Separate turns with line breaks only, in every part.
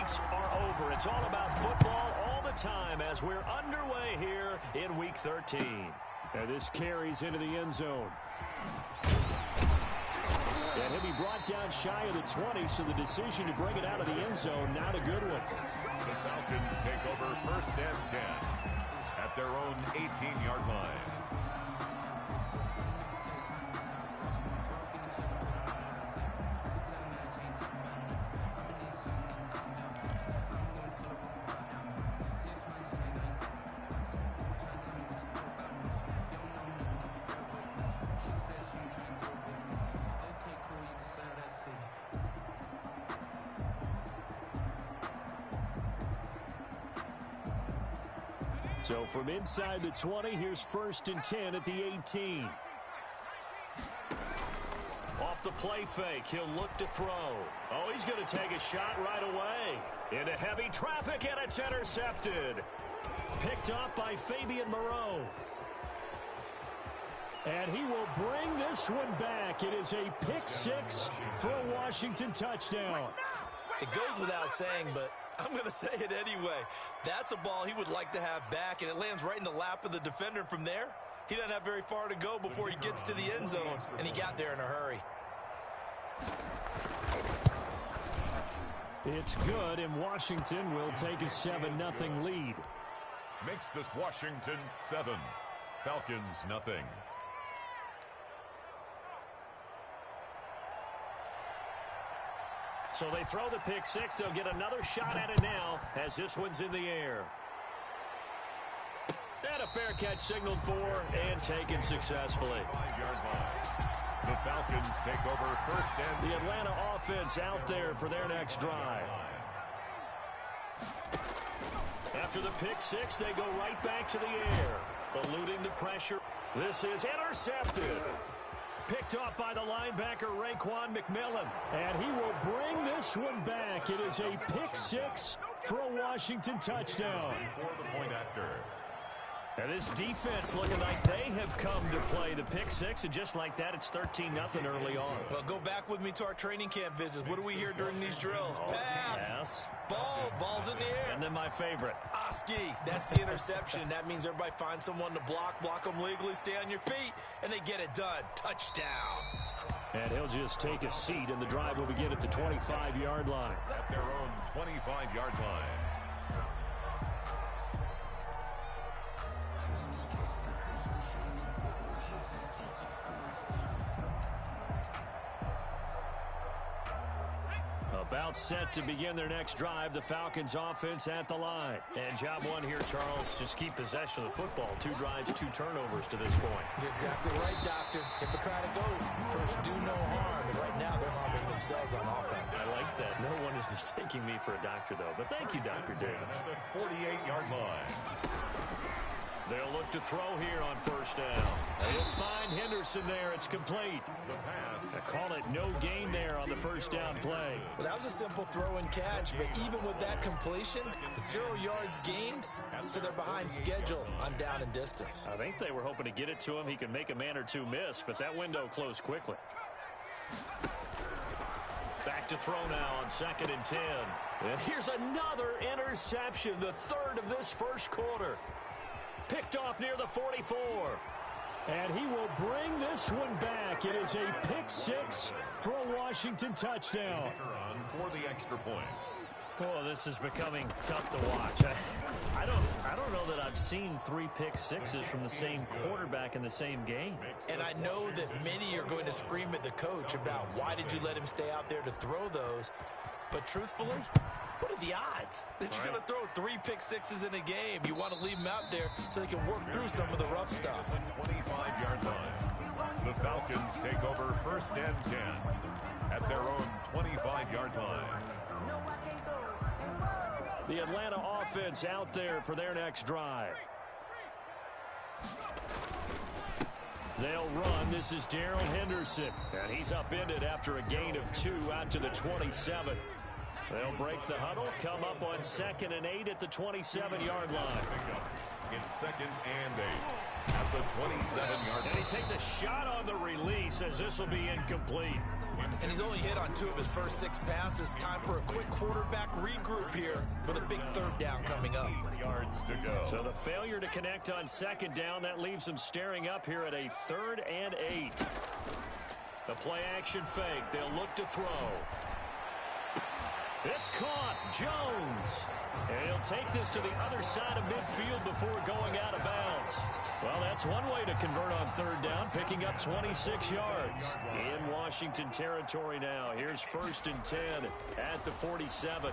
moments are over. It's all about football all the time as we're underway here in Week 13.
And this carries into the end zone. And he'll be brought down shy of the 20, so the decision to bring it out of the end zone, not a good one.
The Falcons take over 1st and 10 at their own 18-yard line.
So from inside the 20, here's 1st and 10 at the 18.
Off the play fake, he'll look to throw. Oh, he's going to take a shot right away. Into heavy traffic, and it's intercepted. Picked up by Fabian Moreau.
And he will bring this one back. It is a pick six for a Washington touchdown.
It goes without saying, but I'm going to say it anyway. That's a ball he would like to have back, and it lands right in the lap of the defender from there. He doesn't have very far to go before he gets to the end zone, and he got there in a hurry.
It's good, and Washington will take a 7-0 lead.
Makes this Washington 7, Falcons nothing.
So they throw the pick six. They'll get another shot at it now as this one's in the air. And a fair catch signaled for and taken successfully.
5-yard line. The Falcons take over 1st and
the Atlanta offense out there for their next drive. After the pick six, they go right back to the air, eluding the pressure. This is intercepted. Picked off by the linebacker, Raekwon McMillan.
And he will bring this one back. It is a pick six for a Washington touchdown.
For the point after.
And this defense looking like they have come to play the pick six, and just like that, it's 13-0 early on.
Well, go back with me to our training camp visits. What do we hear during these drills? Pass. Ball. Ball's in the air.
And then my favorite.
Oski. That's the interception. That means everybody finds someone to block them legally, stay on your feet, and they get it done. Touchdown.
And he'll just take a seat, and the drive will begin at the 25-yard line.
At their own 25-yard line.
About set to begin their next drive. The Falcons offense at the line. And job one here, Charles. Just keep possession of the football. 2 drives, 2 turnovers to this point.
You're exactly right, Doctor. Hippocratic oath. First, do no harm. And right now, they're harming themselves on offense.
I like that. No one is mistaking me for a doctor, though. But thank you, Dr. Davis.
The 48-yard line.
They'll look to throw here on 1st down. They'll find Henderson there. It's complete.
The pass.
They call it no gain there on the 1st down play.
Well, that was a simple throw and catch, but even with that completion, 0 yards gained, so they're behind schedule on down and distance.
I think they were hoping to get it to him. He could make a man or two miss, but that window closed quickly. Back to throw now on 2nd and 10. And here's another interception, the 3rd of this first quarter. Picked off near the 44.
And he will bring this one back. It is a pick six for a Washington touchdown.
For the extra point.
Oh, this is becoming tough to watch. I don't know that I've seen 3 pick sixes from the same quarterback in the same game.
And I know that many are going to scream at the coach about why did you let him stay out there to throw those. But truthfully, what are the odds that you're going to throw 3 pick sixes in a game? You want to leave them out there so they can work through some of the rough stuff.
25-yard line. The Falcons take over 1st and 10 at their own 25-yard line.
The Atlanta offense out there for their next drive. They'll run. This is Darrell Henderson. And he's upended after a gain of 2 out to the 27. They'll break the huddle, come up on 2nd and 8 at the 27-yard line.
It's 2nd and 8 at the 27-yard line.
And he takes a shot on the release as this will be incomplete.
And he's only hit on 2 of his first 6 passes. Time for a quick quarterback regroup here with a big 3rd down coming up.
8 yards to go.
So the failure to connect on 2nd down, that leaves them staring up here at a 3rd and 8. The play action fake. They'll look to throw. It's caught. Jones. And he'll take this to the other side of midfield before going out of bounds. Well, that's one way to convert on 3rd down, picking up 26 yards. In Washington territory now. Here's 1st and 10 at the 47.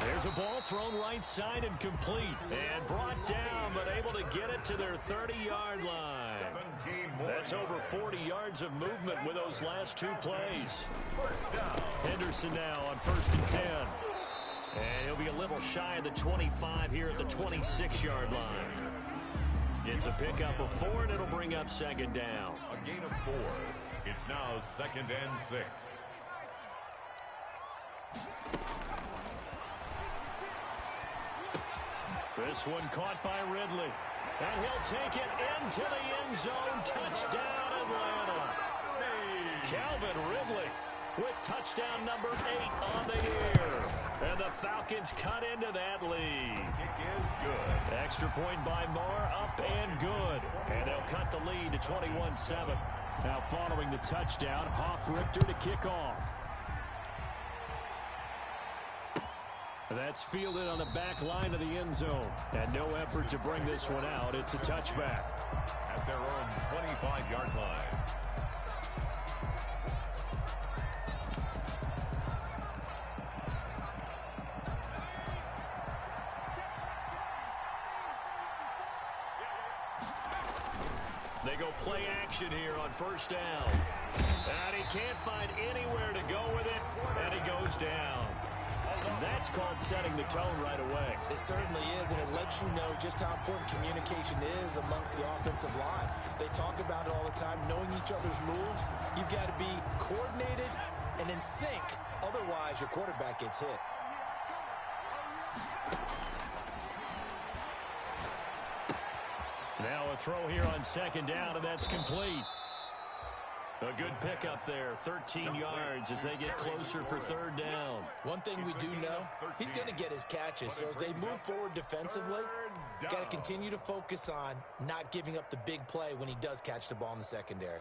There's a ball thrown right side and complete. And brought down, but able to get it to their 30-yard line. That's over 40 yards of movement with those last 2 plays. Henderson now on 1st and 10. And he'll be a little shy of the 25 here at the 26-yard line. It's a pickup of 4, and it'll bring up 2nd down.
A gain of 4. It's now 2nd and 6.
This one caught by Ridley. And he'll take it into the end zone. Touchdown, Atlanta. Calvin Ridley with touchdown number 8 on the year. And the Falcons cut into that lead.
Kick is good.
Extra point by Marr, up and good. And they'll cut the lead to 21-7.
Now following the touchdown, Richter to kick off. That's fielded on the back line of the end zone. And no effort to bring this one out. It's a touchback.
At their own 25-yard line.
They go play action here on 1st down. And he can't find anywhere to go with it. And he goes down. That's called setting the tone right away.
It certainly is, and it lets you know just how important communication is amongst the offensive line. They talk about it all the time, knowing each other's moves. You've got to be coordinated and in sync. Otherwise, your quarterback gets hit.
Now a throw here on 2nd down, and that's complete. A good pickup there, 13 yards as they get closer for 3rd down.
One thing we do know, he's going to get his catches. So as they move forward defensively, got to continue to focus on not giving up the big play when he does catch the ball in the secondary.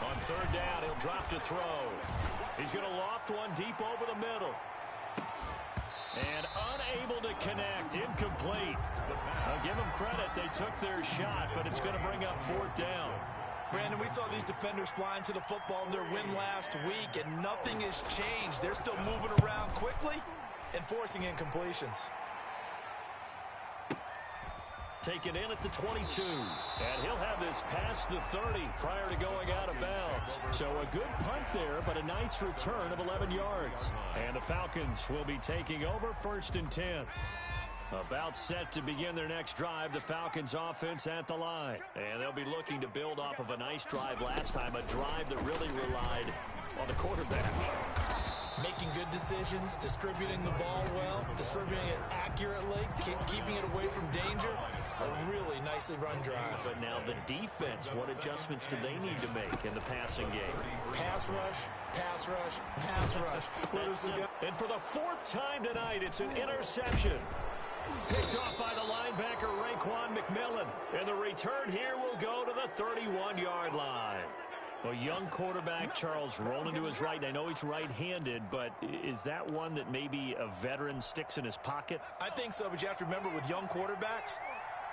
On 3rd down, he'll drop to throw. He's going to loft one deep over the middle. And unable to connect, incomplete. I'll give them credit, they took their shot, but it's going to bring up 4th down.
Brandon, we saw these defenders flying to the football in their win last week, and nothing has changed. They're still moving around quickly and forcing incompletions.
Taken in at the 22. And he'll have this past the 30 prior to going out of bounds. So a good punt there, but a nice return of 11 yards. And the Falcons will be taking over 1st and 10. About set to begin their next drive, the Falcons offense at the line. And they'll be looking to build off of a nice drive last time, a drive that really relied on the quarterback.
Making good decisions, distributing the ball well, distributing it accurately, keeping it away from danger. A really nicely run drive.
But now the defense, what adjustments do they need to make in the passing game?
Pass rush, pass rush, pass rush.
And for the 4th time tonight, it's an interception. Picked off by the linebacker, Raekwon McMillan. And the return here will go to the 31-yard line. A young quarterback, Charles, rolling to his right. I know he's right-handed, but is that one that maybe a veteran sticks in his pocket?
I think so, but you have to remember with young quarterbacks,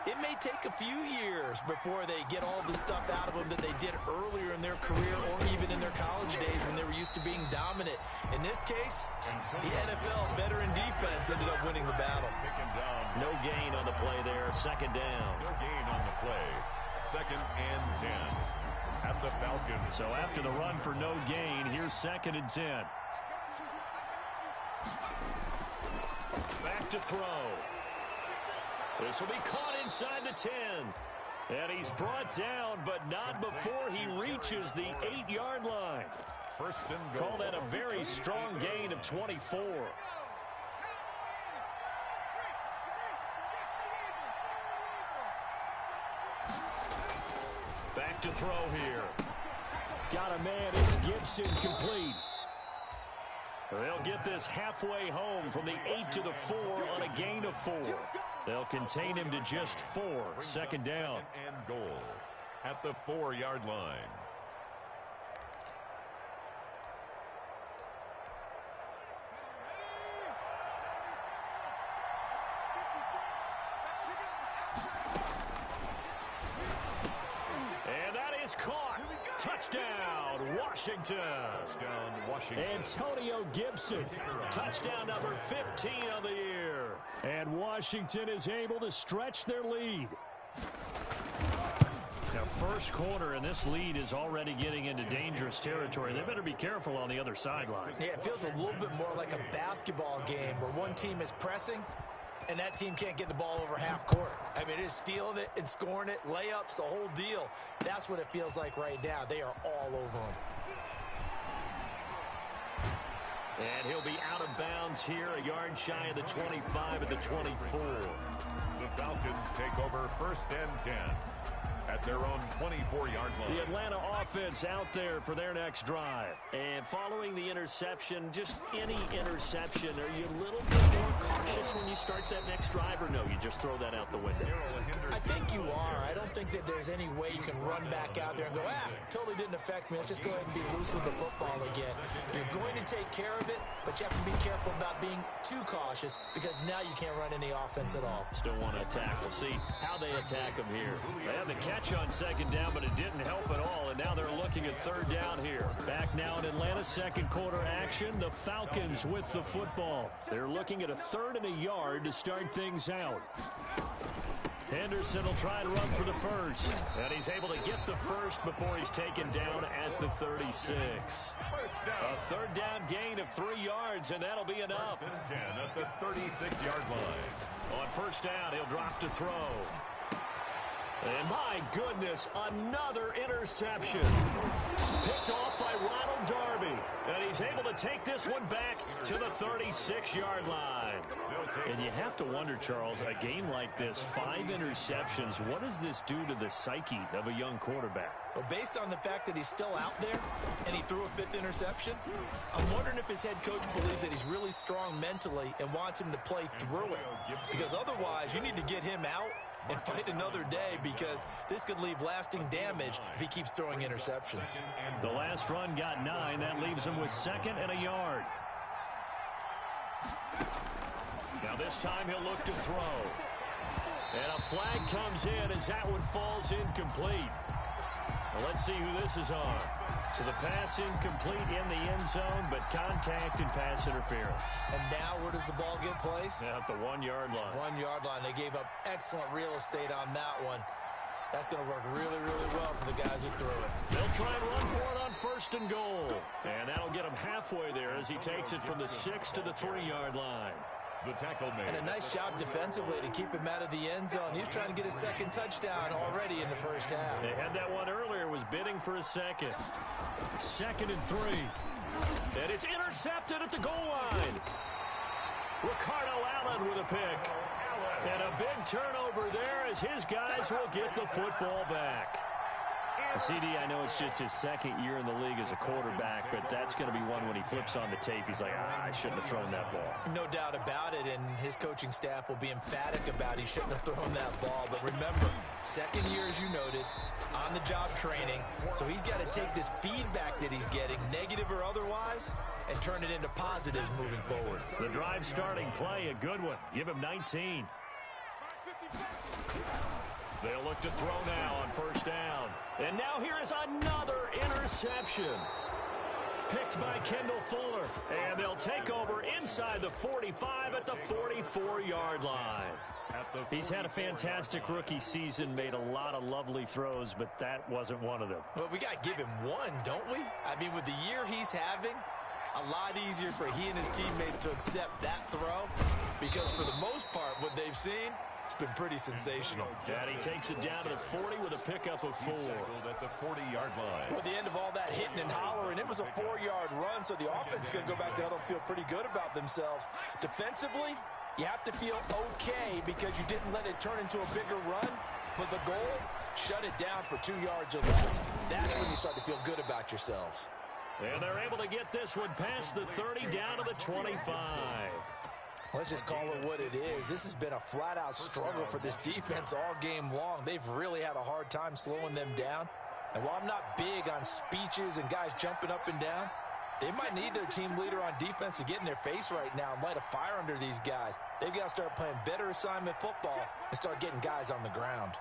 it may take a few years before they get all the stuff out of them that they did earlier in their career or even in their college days when they were used to being dominant. In this case, the NFL veteran defense ended up winning the battle.
No gain on the play there, 2nd down.
No gain on the play. 2nd and 10 at the Falcons.
So after the run for no gain, here's 2nd and 10. Back to throw. This will be caught inside the 10.
And he's brought down, but not before he reaches the 8-yard line.
First and goal.
Call that a very strong gain of 24. Back to throw here. Got a man. It's Gibson, complete. They'll get this halfway home from the 8 to the 4 on a gain of 4. They'll contain him to just 4. Second down.
And goal at the 4-yard line.
And that is caught. Touchdown, Washington.
Touchdown, Washington.
Antonio Gibson. Touchdown number 15 on the year. And Washington is able to stretch their lead. Now, first quarter, and this lead is already getting into dangerous territory. They better be careful on the other sideline.
Yeah, it feels a little bit more like a basketball game where one team is pressing and that team can't get the ball over half court. I mean, it is stealing it and scoring it, layups, the whole deal. That's what it feels like right now. They are all over him.
And he'll be out of bounds here, a yard shy of the 25 at the 24.
The Falcons take over first and 10 at their own 24-yard line.
The Atlanta offense out there for their next drive. And following the interception, just any interception, are you a little bit more cautious when you start that next drive, or no, you just throw that out the window?
I think you are. I don't think that there's any way you can run back out there and go, totally didn't affect me. Let's just go ahead and be loose with the football again. You're going to take care of it, but you have to be careful about being too cautious because now you can't run any offense at all.
Still want to attack. We'll see how they attack them here. They had the catch on second down, but it didn't help at all, and now they're looking at third down here. Back now in Atlanta, second quarter action. The Falcons with the football. They're looking at a 3rd and a yard to start things out. Henderson will try and run for the first. And he's able to get the first before he's taken down at the 36. A third down gain of 3 yards, and that'll be enough.
First and 10 at the 36-yard line.
On first down, he'll drop to throw. And my goodness, another interception. Picked off by Ronald Darby. And he's able to take this one back to the 36-yard line. And you have to wonder, Charles, a game like this, 5 interceptions, what does this do to the psyche of a young quarterback?
Well, based on the fact that he's still out there and he threw a 5th interception, I'm wondering if his head coach believes that he's really strong mentally and wants him to play through it. Because otherwise, you need to get him out and fight another day, because this could leave lasting damage if he keeps throwing interceptions.
The last run got 9. That leaves him with 2nd and a yard. Now this time he'll look to throw. And a flag comes in as that one falls incomplete. Well, let's see who this is on. So the pass incomplete in the end zone, but contact and pass interference.
And now where does the ball get placed?
At the 1-yard line.
1-yard line. They gave up excellent real estate on that one. That's going to work really, really well for the guys who threw it.
They'll try and run for it on 1st and goal. And that'll get him halfway there as he takes it from the 6 to the 3-yard line.
The tackle made.
And a nice job defensively to keep him out of the end zone. He was trying to get his 2nd touchdown already in the first half.
They had that one earlier, was bidding for a 2nd. 2nd and 3. And it's intercepted at the goal line. Ricardo Allen with a pick. And a big turnover there as his guys will get the football back. CD, I know it's just his 2nd year in the league as a quarterback, but that's going to be one when he flips on the tape. He's like, I shouldn't have thrown that ball.
No doubt about it, and his coaching staff will be emphatic about he shouldn't have thrown that ball. But remember, 2nd year, as you noted, on-the-job training. So he's got to take this feedback that he's getting, negative or otherwise, and turn it into positives moving forward.
The drive starting play, a good one. Give him 19. They'll look to throw now on first down. And now here is another interception. Picked by Kendall Fuller. And they'll take over inside the 45 at the 44-yard line. He's had a fantastic rookie season, made a lot of lovely throws, but that wasn't one of them.
Well, we got to give him one, don't we? I mean, with the year he's having, a lot easier for he and his teammates to accept that throw, because for the most part, what they've seen, It's been pretty sensational.
And he takes it down to the 40 with a pickup of 4.
At the 40-yard line.
Well, at the end of all that hitting and hollering, it was a 4-yard run, so the offense is going to go back to huddle and feel pretty good about themselves. Defensively, you have to feel okay because you didn't let it turn into a bigger run, but the goal, shut it down for 2 yards or less. That's when you start to feel good about yourselves.
And they're able to get this one past the 30 down to the 25.
Let's just call it what it is. This has been a flat-out struggle for this defense all game long. They've really had a hard time slowing them down. And while I'm not big on speeches and guys jumping up and down, they might need their team leader on defense to get in their face right now and light a fire under these guys. They've got to start playing better assignment football and start getting guys on the ground.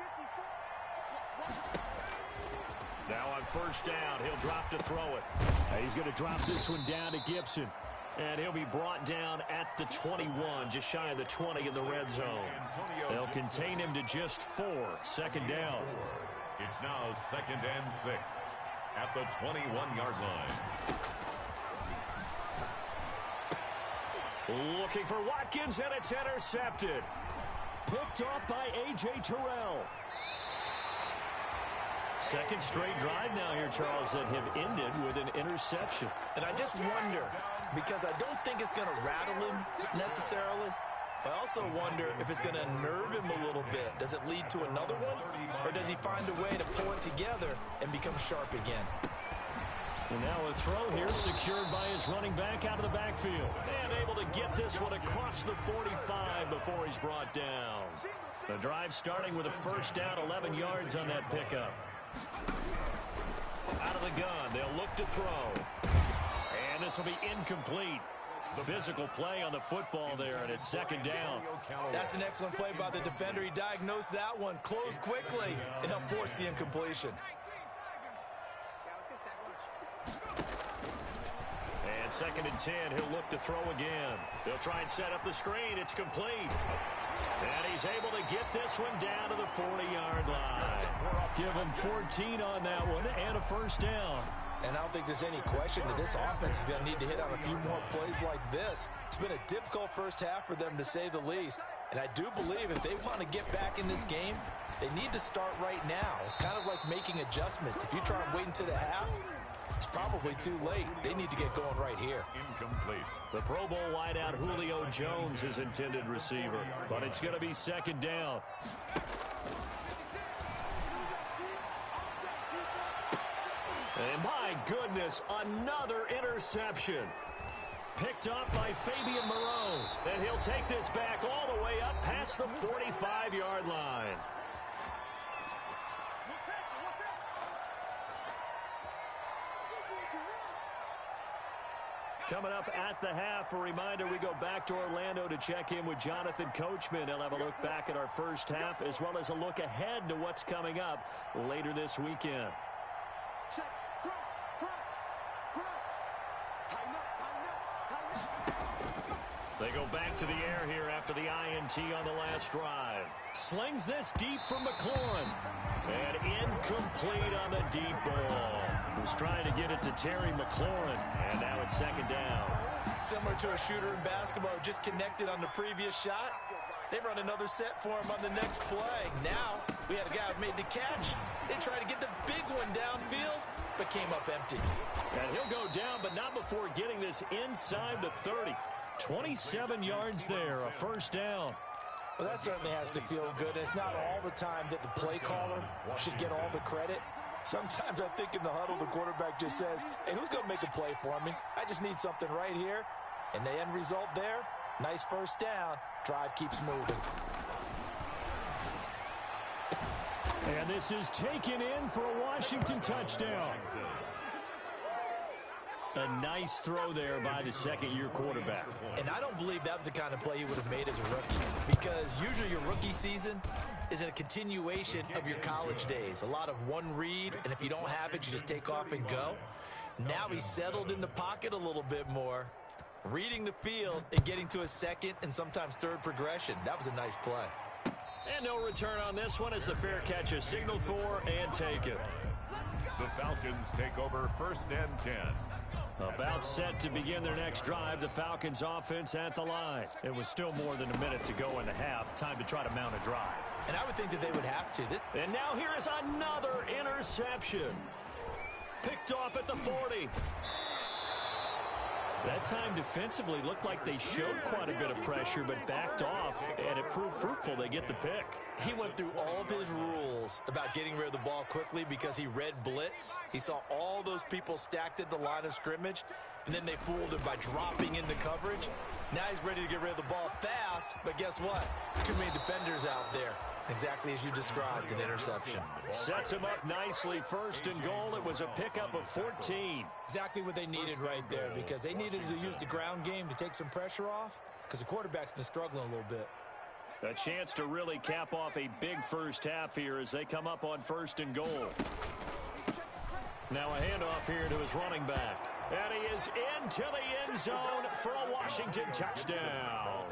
Now on first down, he'll drop to throw it. He's going to drop this one down to Gibson. And he'll be brought down at the 21, just shy of the 20 in the red zone. They'll contain him to just 4, second down.
It's now 2nd and 6 at the 21-yard line.
Looking for Watkins, and it's intercepted. Picked off by A.J. Terrell. Second straight drive now here, Charles, that have ended with an interception.
And I just wonder, because I don't think it's going to rattle him necessarily, but I also wonder if it's going to nerve him a little bit. Does it lead to another one, or does he find a way to pull it together and become sharp again?
And now a throw here secured by his running back out of the backfield. And able to get this one across the 45 before he's brought down. The drive starting with a first down, 11 yards on that pickup. Out of the gun, they'll look to throw. And this will be incomplete. Physical play on the football there, and it's second down.
That's an excellent play by the defender. He diagnosed that one, closed quickly, and helped force the incompletion.
And 2nd and 10, he'll look to throw again. They'll try and set up the screen. It's complete. And he's able to get this one down to the 40-yard line. Give him 14 on that one and a first down.
And I don't think there's any question that this offense is going to need to hit on a few more plays like this. It's been a difficult first half for them, to say the least. And I do believe if they want to get back in this game, they need to start right now. It's kind of like making adjustments. If you try and wait until the half, it's probably too late. They need to get going right here.
Incomplete.
The Pro Bowl wideout Julio Jones is intended receiver, but it's going to be second down. And my goodness, another interception. Picked up by Fabian Moreau. And he'll take this back all the way up past the 45-yard line. Coming up at the half, a reminder, we go back to Orlando to check in with Jonathan Coachman. He'll have a look back at our first half as well as a look ahead to what's coming up later this weekend. They go back to the air here after the INT on the last drive. Slings this deep from McLaurin. And incomplete on the deep ball. Was trying to get it to Terry McLaurin. And now it's second down.
Similar to a shooter in basketball who just connected on the previous shot. They run another set for him on the next play. Now we had a guy who made the catch. They tried to get the big one downfield, but came up empty.
And he'll go down, but not before getting this inside the 30. 27 yards there, a first down.
Well, that certainly has to feel good. It's not all the time that the play caller should get all the credit. Sometimes I think in the huddle, the quarterback just says, hey, who's going to make a play for me? I just need something right here. And the end result there, nice first down. Drive keeps moving.
And this is taken in for a Washington touchdown. A nice throw there by the second-year quarterback.
And I don't believe that was the kind of play he would have made as a rookie, because usually your rookie season is a continuation of your college days. A lot of one read, and if you don't have it, you just take off and go. Now he's settled in the pocket a little bit more, reading the field and getting to a second and sometimes third progression. That was a nice play.
And no return on this one as the fair catch is signaled for and taken.
The Falcons take over 1st and 10
About set to begin their next drive, the Falcons offense at the line. It was still more than a minute to go in the half. Time to try to mount a drive.
And I would think that they would have to.
And now here is another interception. Picked off at the 40. That time defensively looked like they showed quite a bit of pressure, but backed off, and it proved fruitful. They get the pick.
He went through all of his rules about getting rid of the ball quickly because he read blitz. He saw all those people stacked at the line of scrimmage, and then they fooled him by dropping into coverage. Now he's ready to get rid of the ball fast, but guess what? Too many defenders out there. Exactly as you described, an interception.
Sets him up nicely. First and goal. It was a pickup of 14.
Exactly what they needed right there, because they needed to use the ground game to take some pressure off, because the quarterback's been struggling a little bit.
A chance to really cap off a big first half here as they come up on first and goal. Now a handoff here to his running back. And he is into the end zone for a Washington touchdown.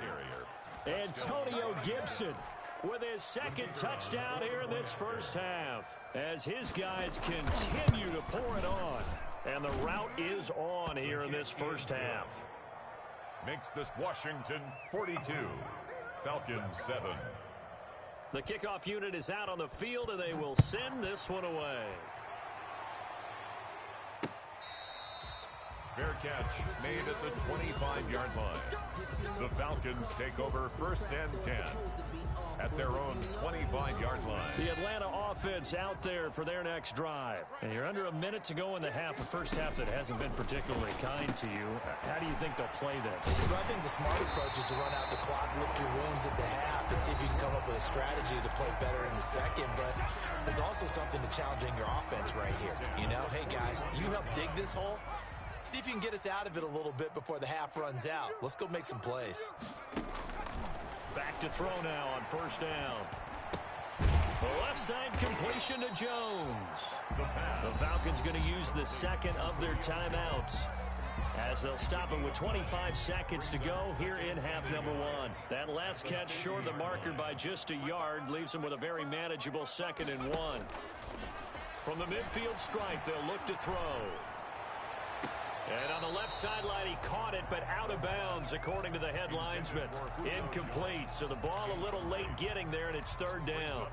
Antonio Gibson with his second touchdown here in this first half as his guys continue to pour it on. And the route is on here in this first half.
Makes this Washington 42. Falcons 7.
The kickoff unit is out on the field, and they will send this one away.
Fair catch made at the 25-yard line. The Falcons take over first and 10 at their own 25-yard line.
The Atlanta offense out there for their next drive. And you're under a minute to go in the half, a first half that hasn't been particularly kind to you. How do you think they'll play this?
Well, I think the smart approach is to run out the clock, lick your wounds at the half, and see if you can come up with a strategy to play better in the second. But there's also something to challenging your offense right here. You know, hey, guys, you help dig this hole. See if you can get us out of it a little bit before the half runs out. Let's go make some plays.
Back to throw now on first down. The left side completion to Jones. The Falcons going to use the second of their timeouts as they'll stop it with 25 seconds to go here in half number one. That last catch short of the marker by just a yard leaves them with a very manageable 2nd and 1. From the midfield stripe, they'll look to throw. And on the left sideline, he caught it, but out of bounds, according to the head linesman. Incomplete, so the ball a little late getting there, and it's 3rd down.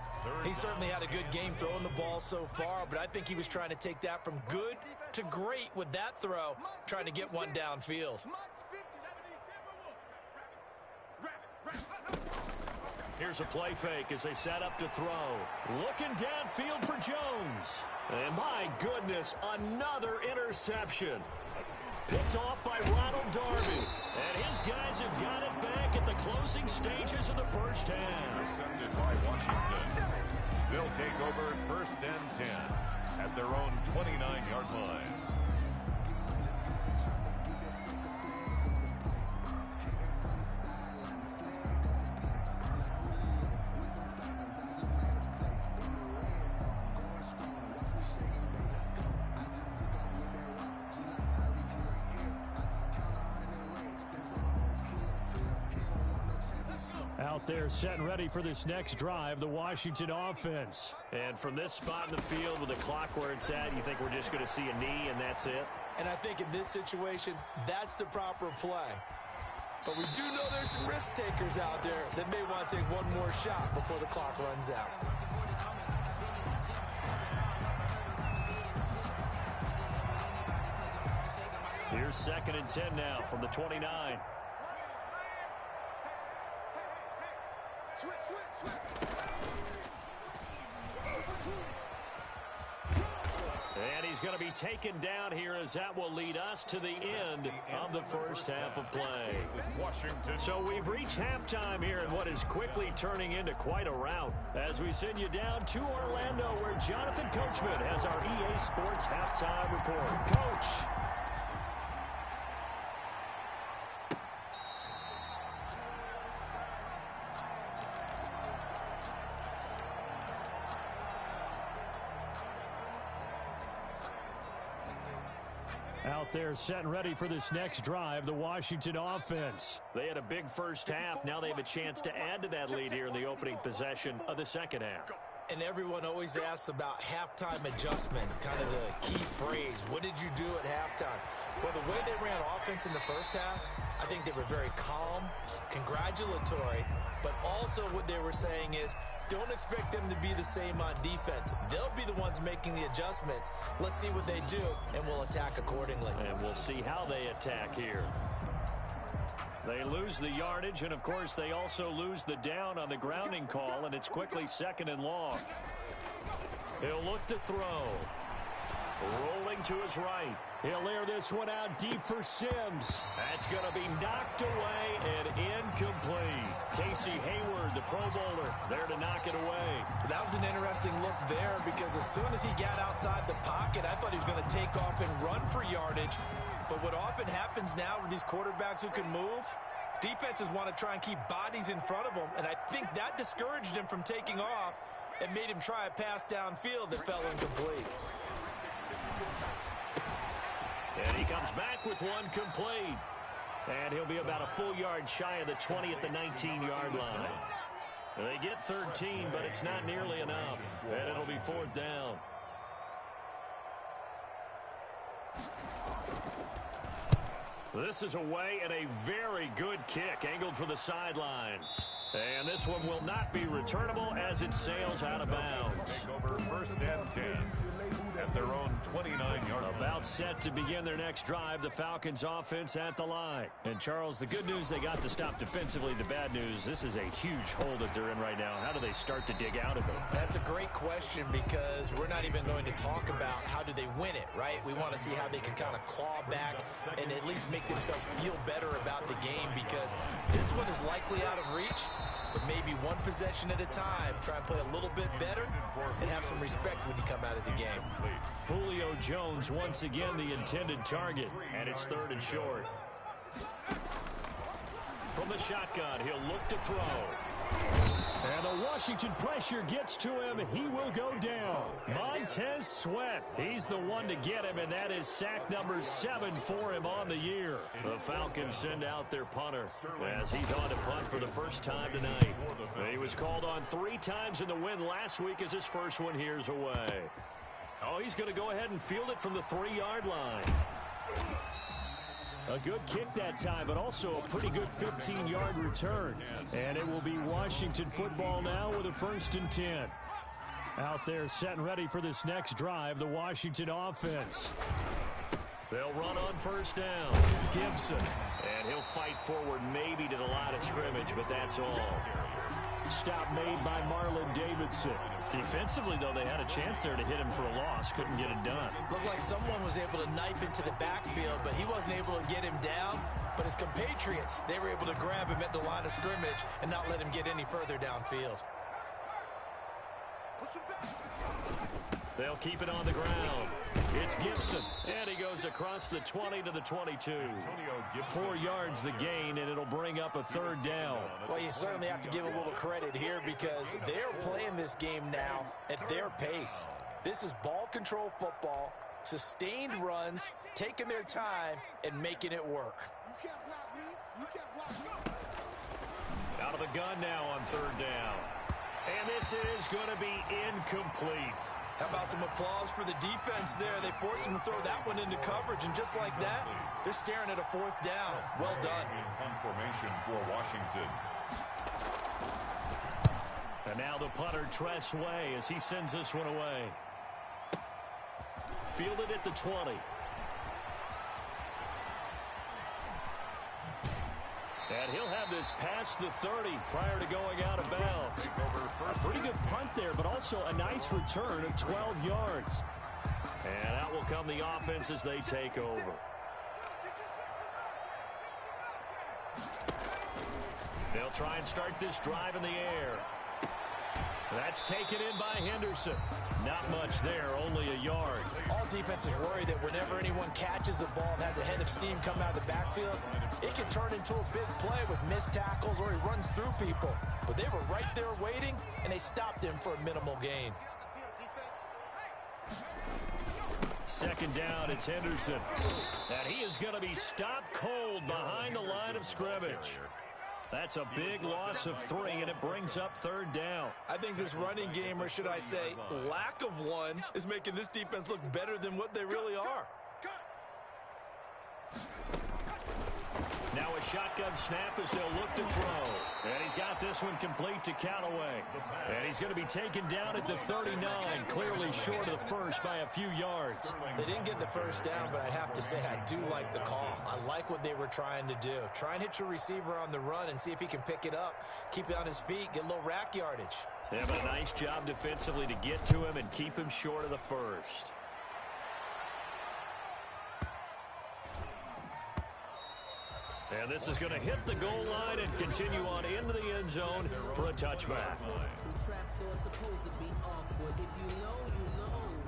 He certainly had a good game throwing the ball so far, but I think he was trying to take that from good to great with that throw, trying to get one downfield.
Here's a play fake as they set up to throw. Looking downfield for Jones. And my goodness, another interception. Picked off by Ronald Darby. And his guys have got it back at the closing stages of the first half.
Intercepted by Washington. They'll take over first and 10 at their own 29-yard line.
Out there set and ready for this next drive, the Washington offense. And from this spot in the field with the clock where it's at, you think we're just going to see a knee and that's it?
And I think in this situation, that's the proper play. But we do know there's some risk takers out there that may want to take one more shot before the clock runs out.
Here's 2nd and 10 now from the 29. And he's going to be taken down here as that will lead us to the end of the first half of play. So we've reached halftime here in what is quickly turning into quite a rout as we send you down to Orlando where Jonathan Coachman has our EA Sports halftime report. Coach. Out there set and ready for this next drive, the Washington offense. They had a big first half. Now they have a chance to add to that lead here in the opening possession of the second half.
And everyone always asks about halftime adjustments, kind of the key phrase. What did you do at halftime? Well, the way they ran offense in the first half, I think they were very calm, congratulatory, but also what they were saying is don't expect them to be the same on defense. They'll be the ones making the adjustments. Let's see what they do, and we'll attack accordingly.
And we'll see how they attack here. They lose the yardage, and, of course, they also lose the down on the grounding call, and it's quickly 2nd and long. He'll look to throw. Rolling to his right. He'll air this one out deep for Sims. That's going to be knocked away and incomplete. Casey Hayward, the Pro Bowler, there to knock it away.
That was an interesting look there because as soon as he got outside the pocket, I thought he was going to take off and run for yardage. But what often happens now with these quarterbacks who can move, defenses want to try and keep bodies in front of them, and I think that discouraged him from taking off and made him try a pass downfield that fell incomplete.
And he comes back with one complete. And he'll be about a full yard shy of the 20 at the 19-yard line. They get 13, but it's not nearly enough. And it'll be 4th down. This is away and a very good kick angled for the sidelines. And this one will not be returnable as it sails out of bounds.
Take over 1st and 10 at their own 29-yard line.
About set to begin their next drive, the Falcons offense at the line. And, Charles, the good news, they got to stop defensively. The bad news, this is a huge hole that they're in right now. How do they start to dig out of it?
That's a great question because we're not even going to talk about how do they win it, right? We want to see how they can kind of claw back and at least make themselves feel better about the game because this one is likely out of reach. But maybe one possession at a time. Try and play a little bit better and have some respect when you come out of the game.
Julio Jones once again the intended target. And it's 3rd and short. From the shotgun, he'll look to throw. And the Washington pressure gets to him. He will go down. Montez Sweat. He's the one to get him, and that is sack number 7 for him on the year. The Falcons send out their punter as he's on to punt for the first time tonight. He was called on 3 times in the win last week as his first one here's away. Oh, he's going to go ahead and field it from the 3-yard line. A good kick that time, but also a pretty good 15-yard return. And it will be Washington football now with a 1st and 10. Out there set and ready for this next drive, the Washington offense. They'll run on 1st down. Gibson. And he'll fight forward maybe to the line of scrimmage, but that's all. Stop made by Marlon Davidson. Defensively, though, they had a chance there to hit him for a loss. Couldn't get it done.
Looked like someone was able to knife into the backfield, but he wasn't able to get him down. But his compatriots, they were able to grab him at the line of scrimmage and not let him get any further downfield.
They'll keep it on the ground. It's Gibson. And he goes across the 20 to the 22. 4 yards the gain, and it'll bring up a 3rd down.
Well, you certainly have to give a little credit here because they're playing this game now at their pace. This is ball control football, sustained runs, taking their time, and making it work.
You can't block me. You can't block me.
Out of the gun now on 3rd down. And this is going to be incomplete.
How about some applause for the defense there? They forced him to throw that one into coverage, and just like that, they're staring at a 4th down. Well done.
Formation for Washington.
And now the punter, Tress Way, as he sends this one away. Fielded at the 20. And he'll have this past the 30 prior to going out of bounds. A pretty good punt there, but also a nice return of 12 yards. And out will come the offense as they take over. They'll try and start this drive in the air. That's taken in by Henderson. Not much there, only a yard.
All defenses worry that whenever anyone catches the ball and has a head of steam come out of the backfield, it can turn into a big play with missed tackles or he runs through people. But they were right there waiting, and they stopped him for a minimal gain.
2nd down, it's Henderson. And he is going to be stopped cold behind the line of scrimmage. That's a big loss of 3, and it brings up 3rd down.
I think this running game, or should I say lack of one, is making this defense look better than what they really are.
Now a shotgun snap as they'll look to throw. And he's got this one complete to Callaway. And he's going to be taken down at the 39, clearly short of the first by a few yards.
They didn't get the first down, but I have to say I do like the call. I like what they were trying to do. Try and hit your receiver on the run and see if he can pick it up, keep it on his feet, get a little rack yardage.
They have a nice job defensively to get to him and keep him short of the first. And this is going to hit the goal line and continue on into the end zone for a touchback.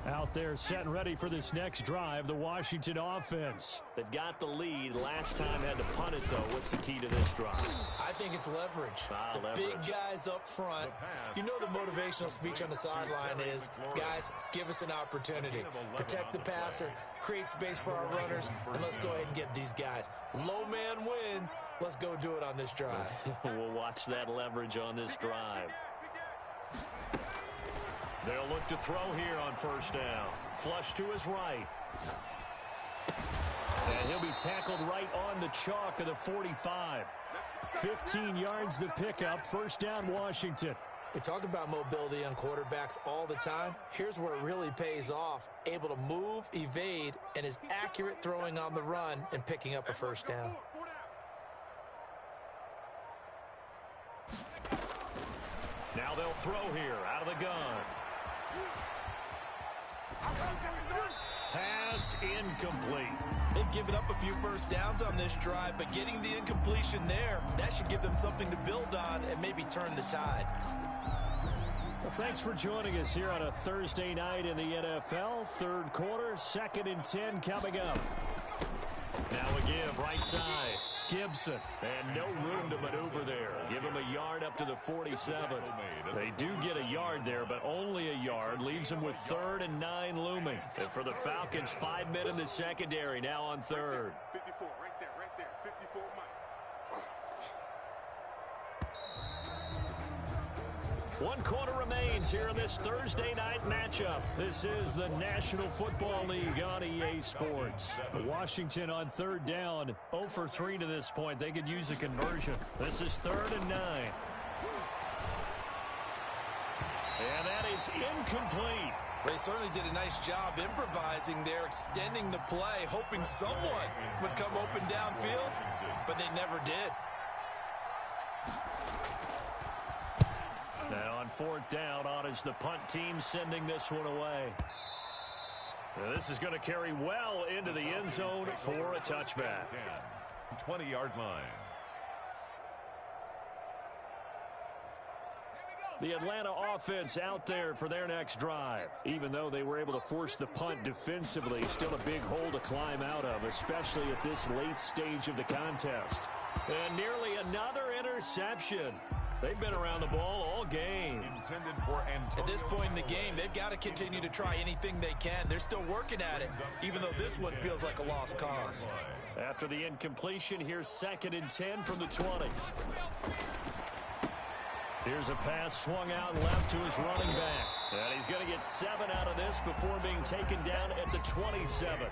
Out there set and ready for this next drive, the Washington offense. They've got the lead. Last time had to punt it, though. What's the key to this drive?
I think it's leverage.
Leverage.
Big guys up front. You know the motivational speech on the sideline is, guys, give us an opportunity. Protect the passer, create space for our runners, and let's go ahead and get these guys. Low man wins. Let's go do it on this drive.
We'll watch that leverage on this drive. They'll look to throw here on 1st down. Flush to his right. And he'll be tackled right on the chalk of the 45. 15 yards the pickup. 1st down, Washington.
We talk about mobility on quarterbacks all the time. Here's where it really pays off. Able to move, evade, and is accurate throwing on the run and picking up a 1st down.
Now they'll throw here out of the gun. Pass incomplete.
They've given up a few 1st downs on this drive, but getting the incompletion there, that should give them something to build on and maybe turn the tide.
Well, thanks for joining us here on a Thursday night in the NFL. 3rd quarter, 2nd and 10 coming up. Now a give right side. Gibson, and no room to maneuver there. Give him a yard up to the 47. They do get a yard there, but only a yard. Leaves them with 3rd and 9 looming. And for the Falcons, 5 men in the secondary, now on 3rd.
54, right there, 54 Mike.
1 quarter remains here in this Thursday night matchup. This is the National Football League on EA Sports. Washington on 3rd down, 0 for 3 to this point. They could use a conversion. This is 3rd and 9. And that is incomplete.
They certainly did a nice job improvising there, extending the play, hoping someone would come open downfield, but they never did.
Now on 4th down, on is the punt team sending this one away. Now this is going to carry well into the end zone for a touchback.
20-yard line.
The Atlanta offense out there for their next drive. Even though they were able to force the punt defensively, still a big hole to climb out of, especially at this late stage of the contest. And nearly another interception. They've been around the ball all game.
At this point in the game, they've got to continue to try anything they can. They're still working at it, even though this one feels like a lost cause.
After the incompletion, here's 2nd and 10 from the 20. Here's a pass swung out left to his running back. And he's going to get 7 out of this before being taken down at the 27.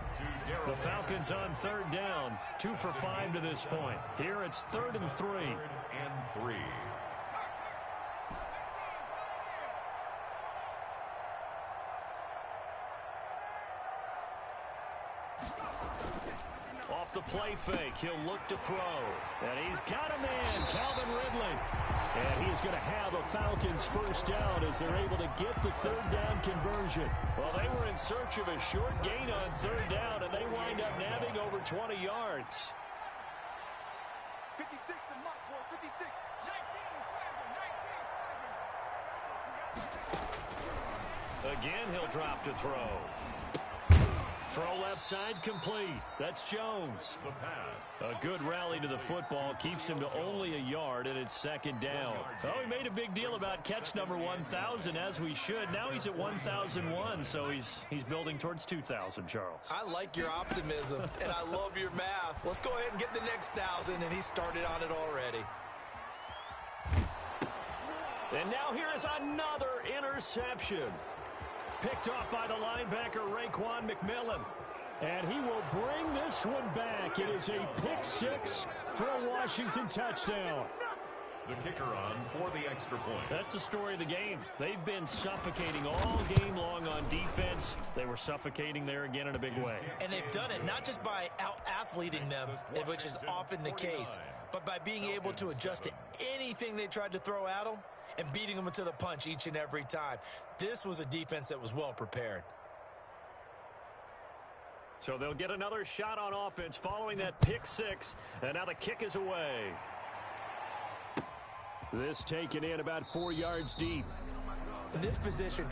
The Falcons on 3rd down, 2 for 5 to this point. Here it's 3rd and 3. Off the play fake, he'll look to throw. And he's got a man, Calvin Ridley. And he's going to have a Falcons 1st down as they're able to get the 3rd down conversion. Well, they were in search of a short gain on 3rd down, and they wind up nabbing over 20 yards.
56 to Mike, boy, 56. 19,
Again, he'll drop to throw. Throw left side complete. That's Jones. A good rally to the football keeps him to only a yard, and it's 2nd down. Oh, he made a big deal about catch number 1,000, as we should. Now he's at 1,001, so he's building towards 2,000, Charles.
I like your optimism, and I love your math. Let's go ahead and get the next 1,000, and he started on it already.
And now here is another interception. Picked off by the linebacker, Raekwon McMillan. And he will bring this one back. It is a pick six for a Washington touchdown.
The kicker on for the extra point.
That's the story of the game. They've been suffocating all game long on defense. They were suffocating there again in a big way.
And they've done it not just by out-athleting them, which is often the case, but by being able to adjust to anything they tried to throw at them and beating them into the punch each and every time. This was a defense that was well prepared.
So they'll get another shot on offense following that pick six, and now the kick is away. This taken in about 4 yards deep.
In this position,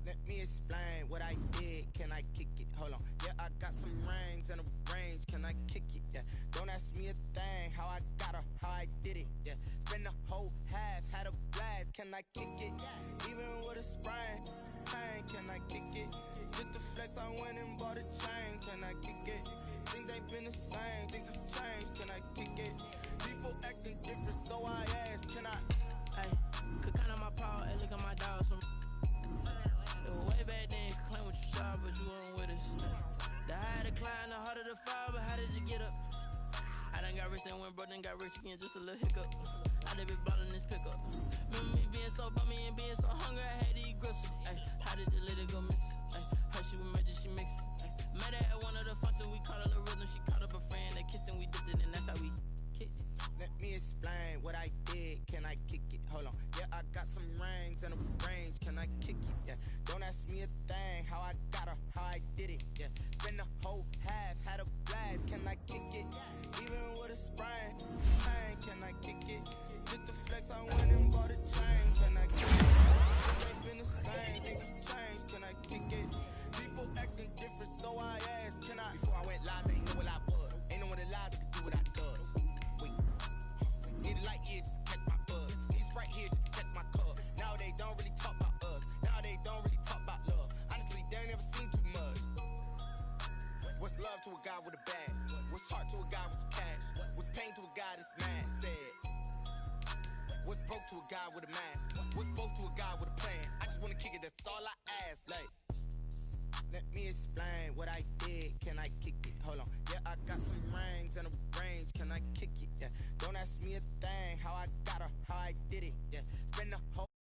Let me explain what I did. Can I kick it? Hold on. Yeah, I got some rings and a range. Can I kick it? Yeah. Don't ask me a thing. How I got her, how I did it. Yeah. Spend the whole half, had a blast. Can I kick it? Even with a sprain. Pain, can I kick it? Just the flex, I went and bought a chain. Can I kick it? Things ain't been the same. Things have changed. Can I kick it? People acting different, so I ask. Can I?
Hey, could count on my power and look at my dogs from. Way back then, you could claim what you saw, but you weren't with us. The higher the climb, the harder the fall, but how did you get up? I done got rich and went broke, then got rich again, just a little hiccup. I done been ballin' this pickup. Remember me being so bummy and being so hungry, I had to eat gristle. Ay, how did the lady go miss? Ay, her she was magic, she mixed. Met her at one of the functions, we caught a little rhythm, she caught up a friend, they kissed and we dipped it, and that's how we kicked it.
Let me explain what I did. Can I kick it? Hold on. Yeah, I got some rings and a range. Can I kick it? Yeah. Don't ask me a thing. How I got her, how I did it. Yeah. Spend the whole half, had a blast. Can I kick it? Even with a sprain. Pain, can I kick it? Just the flex, I went and bought a chain. Can I kick it? Things ain't been the same. Things have changed. Can I kick it? People acting different, so I asked. Can I? Before I went live, they knew what I was. Ain't no one alive that could do what I does. Need a light year just to catch my buzz. These right here just to catch my cub. Now they don't really talk about us. Now they don't really talk about love. Honestly, they ain't never seen too much. What's love to a guy with a bag? What's heart to a guy with some cash? What's pain to a guy that's mad? Said. What's broke to a guy with a mask? What's both to a guy with a plan? I just wanna kick it, that's all I ask. Like, let me explain what I did. Can I kick it? Hold on. Yeah, I got some rings and a range. Can I kick it? Yeah. Don't ask me a thing. How I got her, how I did it. Yeah. Spend the whole